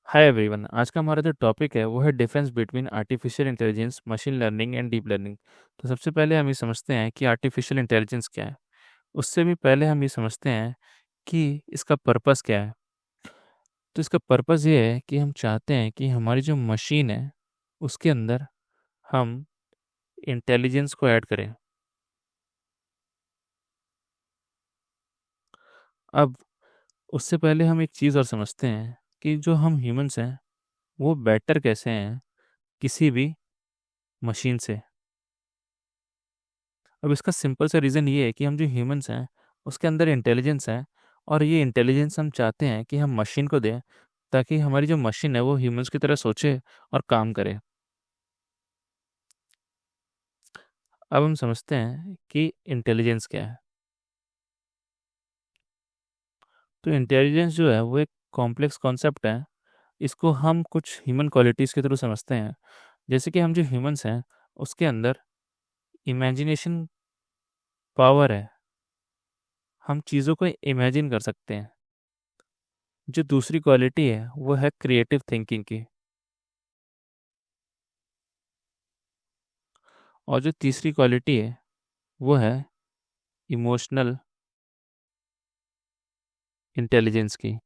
Hi everyone. आज का हमारा जो टॉपिक है वो है difference between artificial intelligence, machine learning and deep learning. तो सबसे पहले हम ये समझते हैं कि आर्टिफिशियल इंटेलिजेंस क्या है। उससे भी पहले हम ये समझते हैं कि इसका पर्पस क्या है। तो इसका पर्पस ये है कि हम चाहते हैं कि हमारी जो मशीन है उसके अंदर हम इंटेलिजेंस को ऐड करें। अब उससे पहले हम एक चीज़ और समझते हैं कि जो हम ह्यूमंस हैं वो बेटर कैसे हैं किसी भी मशीन से। अब इसका सिंपल सा रीज़न ये है कि हम जो ह्यूमंस हैं उसके अंदर इंटेलिजेंस है, और ये इंटेलिजेंस हम चाहते हैं कि हम मशीन को दें ताकि हमारी जो मशीन है वो ह्यूमंस की तरह सोचे और काम करे। अब हम समझते हैं कि इंटेलिजेंस क्या है। तो इंटेलिजेंस जो है वो एक कॉम्प्लेक्स कॉन्सेप्ट है। इसको हम कुछ ह्यूमन क्वालिटीज़ के थ्रू समझते हैं। जैसे कि हम जो ह्यूमंस हैं उसके अंदर इमेजिनेशन पावर है। हम चीज़ों को इमेजिन कर सकते हैं। जो दूसरी क्वालिटी है वो है क्रिएटिव थिंकिंग की। और जो तीसरी क्वालिटी है वो है इमोशनल इंटेलिजेंस की।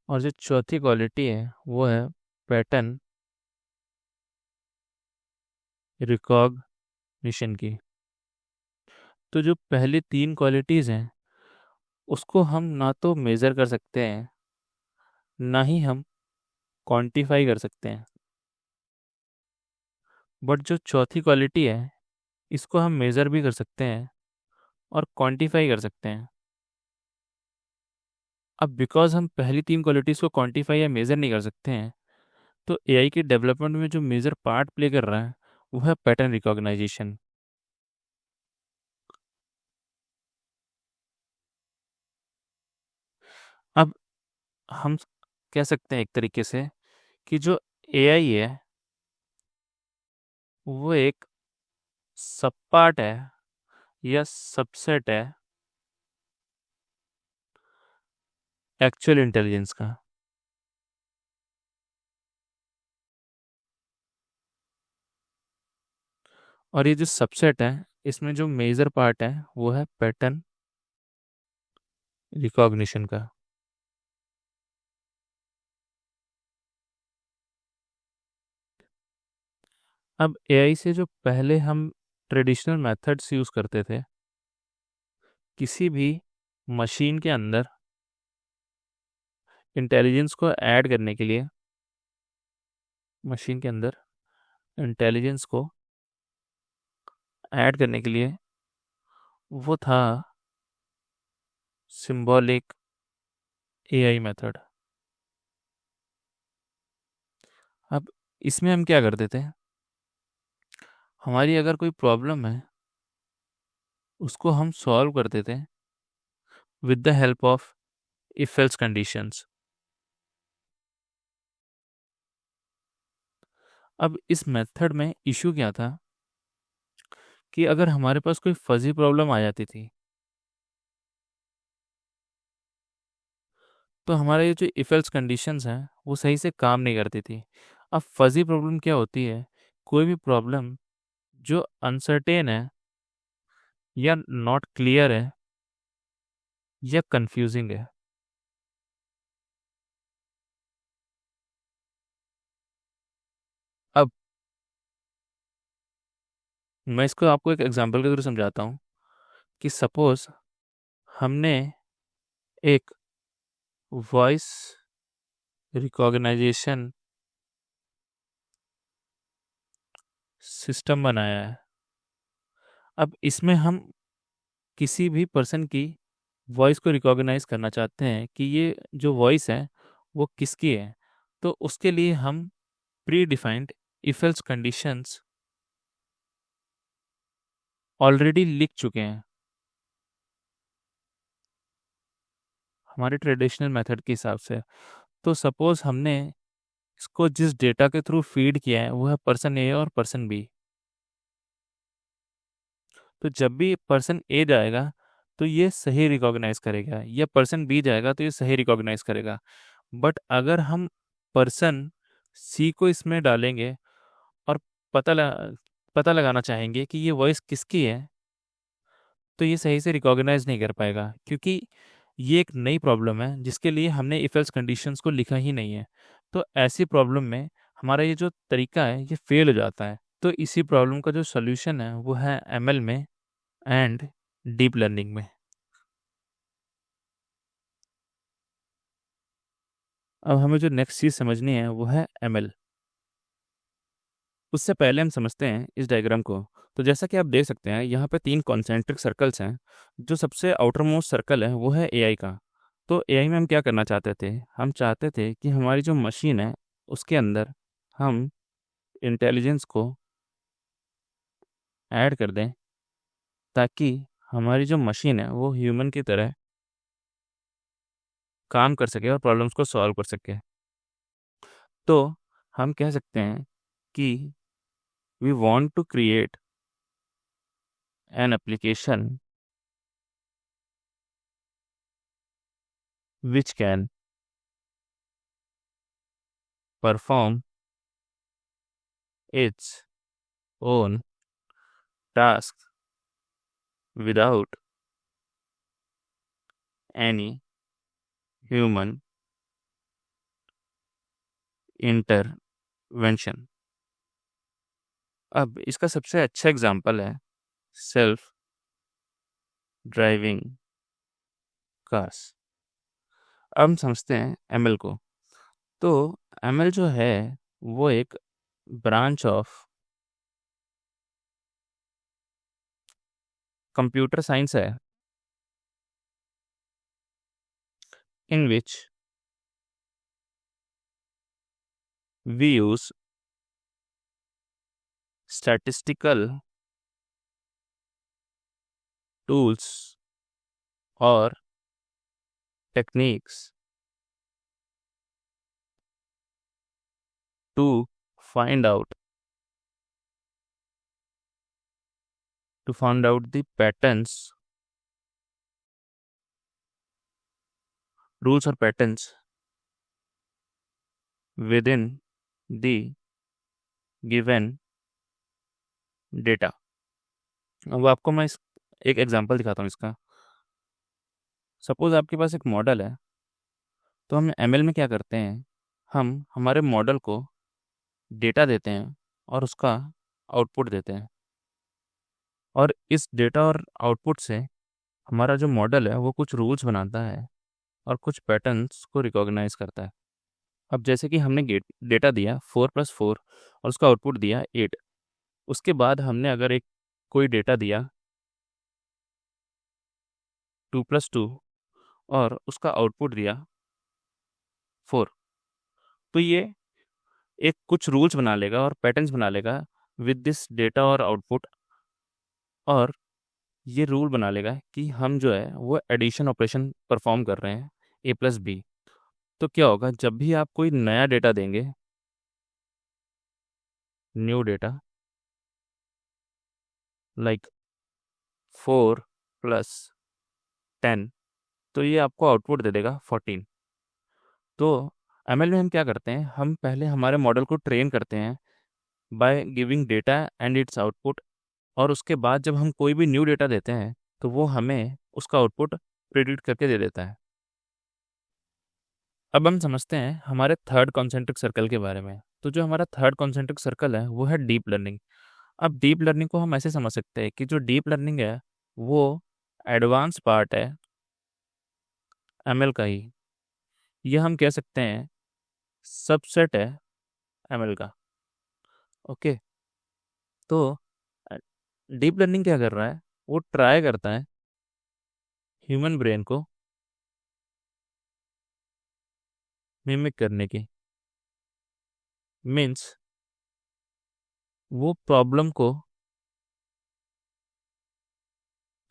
और जो चौथी क्वालिटी है वो है पैटर्न रिकॉग्निशन की। तो जो पहली तीन क्वालिटीज़ हैं उसको हम ना तो मेज़र कर सकते हैं, ना ही हम क्वांटिफाई कर सकते हैं। बट जो चौथी क्वालिटी है इसको हम मेज़र भी कर सकते हैं और क्वांटिफाई कर सकते हैं। अब बिकॉज हम पहली तीन क्वालिटीज़ को क्वांटिफाई या मेज़र नहीं कर सकते हैं, तो एआई के डेवलपमेंट में जो मेजर पार्ट प्ले कर रहा है वो है पैटर्न रिकॉग्नाइजेशन। अब हम कह सकते हैं एक तरीके से कि जो एआई है वो एक सब पार्ट है या सबसेट है एक्चुअल इंटेलिजेंस का। और ये जो सबसेट है इसमें जो मेजर पार्ट है वो है पैटर्न रिकॉग्निशन का। अब एआई से जो पहले हम ट्रेडिशनल मेथड्स यूज़ करते थे, किसी भी मशीन के अंदर इंटेलिजेंस को ऐड करने के लिए, मशीन के अंदर इंटेलिजेंस को ऐड करने के लिए वो था सिंबॉलिक एआई मेथड। अब इसमें हम क्या करते थे, हमारी अगर कोई प्रॉब्लम है उसको हम सॉल्व करते थे with the help of if else conditions. अब इस मेथड में इशू क्या था कि अगर हमारे पास कोई फजी प्रॉब्लम आ जाती थी तो हमारे ये जो इफ एल्स कंडीशंस हैं वो सही से काम नहीं करती थी। अब फजी प्रॉब्लम क्या होती है, कोई भी प्रॉब्लम जो अनसर्टेन है या नॉट क्लियर है या कंफ्यूजिंग है। अब मैं इसको आपको एक एग्जांपल के थ्रू समझाता हूँ कि सपोज हमने एक वॉइस रिकॉग्नाइजेशन सिस्टम बनाया है। अब इसमें हम किसी भी पर्सन की वॉइस को रिकॉग्नाइज करना चाहते हैं कि ये जो वॉइस है वो किसकी है। तो उसके लिए हम pre defined if else conditions already लिख चुके हैं हमारे ट्रेडिशनल मेथड के हिसाब से। तो सपोज हमने इसको जिस डेटा के थ्रू फीड किया है वो है पर्सन ए और पर्सन बी। तो जब भी पर्सन ए जाएगा तो ये सही रिकॉग्नाइज करेगा, या पर्सन बी जाएगा तो ये सही रिकॉग्नाइज करेगा। बट अगर हम पर्सन सी को इसमें डालेंगे और पता लगा पता लगाना चाहेंगे कि ये वॉइस किसकी है, तो ये सही से रिकॉग्नाइज नहीं कर पाएगा, क्योंकि ये एक नई प्रॉब्लम है जिसके लिए हमने इफ एल्स कंडीशंस को लिखा ही नहीं है। तो ऐसी प्रॉब्लम में हमारा ये जो तरीका है ये फेल हो जाता है। तो इसी प्रॉब्लम का जो सॉल्यूशन है वो है एमएल में एंड डीप लर्निंग में। अब हमें जो नेक्स्ट चीज़ समझनी है वो है एमएल। उससे पहले हम समझते हैं इस डायग्राम को। तो जैसा कि आप देख सकते हैं यहाँ पे 3 कॉन्सेंट्रिक सर्कल्स हैं। जो सबसे आउटर मोस्ट सर्कल है वो है एआई का। तो एआई में हम क्या करना चाहते थे, हम चाहते थे कि हमारी जो मशीन है उसके अंदर हम इंटेलिजेंस को ऐड कर दें, ताकि हमारी जो मशीन है वो ह्यूमन की तरह काम कर सके और प्रॉब्लम्स को सॉल्व कर सके। तो हम कह सकते हैं कि we want to create an application which can perform its own tasks without any human intervention। अब इसका सबसे अच्छा एग्जांपल है सेल्फ ड्राइविंग कार्स। अब हम समझते हैं एमएल को। तो एमएल जो है वो एक ब्रांच ऑफ कंप्यूटर साइंस है, in which we use statistical tools or techniques to find out the patterns, rules or patterns within the given data। अब आपको मैं एक एग्जांपल दिखाता हूँ इसका। सपोज आपके पास एक मॉडल है। तो हम एमएल में क्या करते हैं, हम हमारे मॉडल को डेटा देते हैं और उसका आउटपुट देते हैं, और इस डेटा और आउटपुट से हमारा जो मॉडल है वो कुछ रूल्स बनाता है और कुछ पैटर्न्स को रिकॉग्नाइज करता है। अब जैसे कि हमने डेटा दिया 4+4 और उसका आउटपुट दिया 8। उसके बाद हमने अगर एक कोई डेटा दिया 2+2 और उसका आउटपुट दिया 4, तो ये एक कुछ रूल्स बना लेगा और पैटर्न्स बना लेगा विद दिस डेटा और आउटपुट, और ये रूल बना लेगा कि हम जो है वो एडिशन ऑपरेशन परफॉर्म कर रहे हैं A+B। तो क्या होगा, जब भी आप कोई नया डेटा देंगे, न्यू डेटा लाइक 4+10, तो ये आपको आउटपुट दे देगा 14। तो एमएल में हम क्या करते हैं, हम पहले हमारे मॉडल को ट्रेन करते हैं by giving data and it's output, और उसके बाद जब हम कोई भी न्यू डेटा देते हैं तो वो हमें उसका आउटपुट प्रिडिक्ट करके दे देता है। अब हम समझते हैं हमारे थर्ड कॉन्सेंट्रिक सर्कल के बारे में। तो जो हमारा थर्ड कॉन्सेंट्रिक सर्कल है वो है डीप लर्निंग। अब डीप लर्निंग को हम ऐसे समझ सकते हैं कि जो डीप लर्निंग है वो एडवांस पार्ट है एमएल का ही। ये हम कह सकते हैं सबसेट है एमएल का। ओके। तो डीप लर्निंग क्या कर रहा है, वो ट्राई करता है ह्यूमन ब्रेन को मिमिक करने की। मीन्स वो प्रॉब्लम को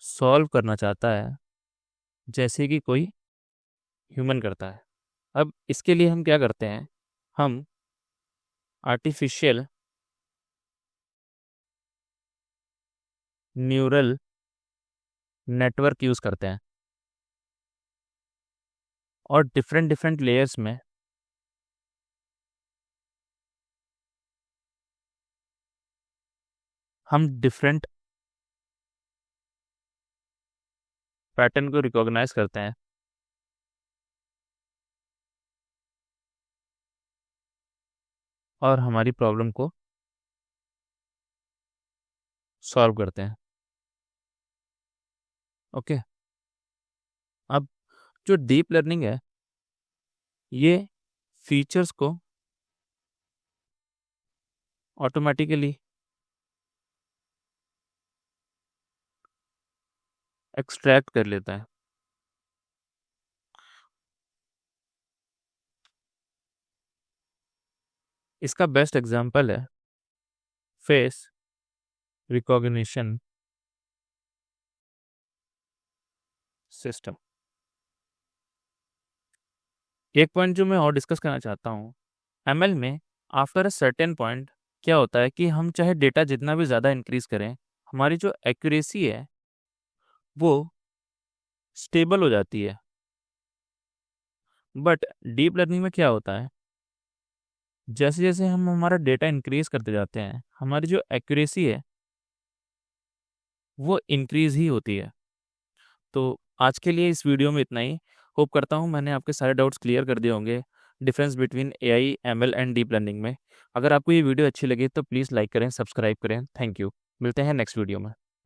सॉल्व करना चाहता है जैसे कि कोई ह्यूमन करता है। अब इसके लिए हम क्या करते हैं, हम आर्टिफिशियल न्यूरल नेटवर्क यूज़ करते हैं, और डिफरेंट डिफरेंट लेयर्स में हम डिफरेंट पैटर्न को रिकॉग्नाइज करते हैं और हमारी प्रॉब्लम को सॉल्व करते हैं। ओके, अब जो डीप लर्निंग है, ये फीचर्स को ऑटोमेटिकली एक्सट्रैक्ट कर लेता है। इसका बेस्ट एग्जांपल है फेस रिकॉग्निशन सिस्टम। एक पॉइंट जो मैं और डिस्कस करना चाहता हूँ, एमएल में आफ्टर अ सर्टेन पॉइंट क्या होता है कि हम चाहे डेटा जितना भी ज़्यादा इंक्रीज करें, हमारी जो एक्यूरेसी है वो स्टेबल हो जाती है। बट डीप लर्निंग में क्या होता है, जैसे जैसे हम हमारा डेटा इंक्रीज करते जाते हैं, हमारी जो एक्यूरेसी है वो इंक्रीज ही होती है। तो आज के लिए इस वीडियो में इतना ही। होप करता हूँ मैंने आपके सारे डाउट्स क्लियर कर दिए होंगे difference between AI, ML and deep learning में। अगर आपको ये वीडियो अच्छी लगी तो प्लीज़ लाइक करें, सब्सक्राइब करें। Thank you. मिलते हैं नेक्स्ट वीडियो में।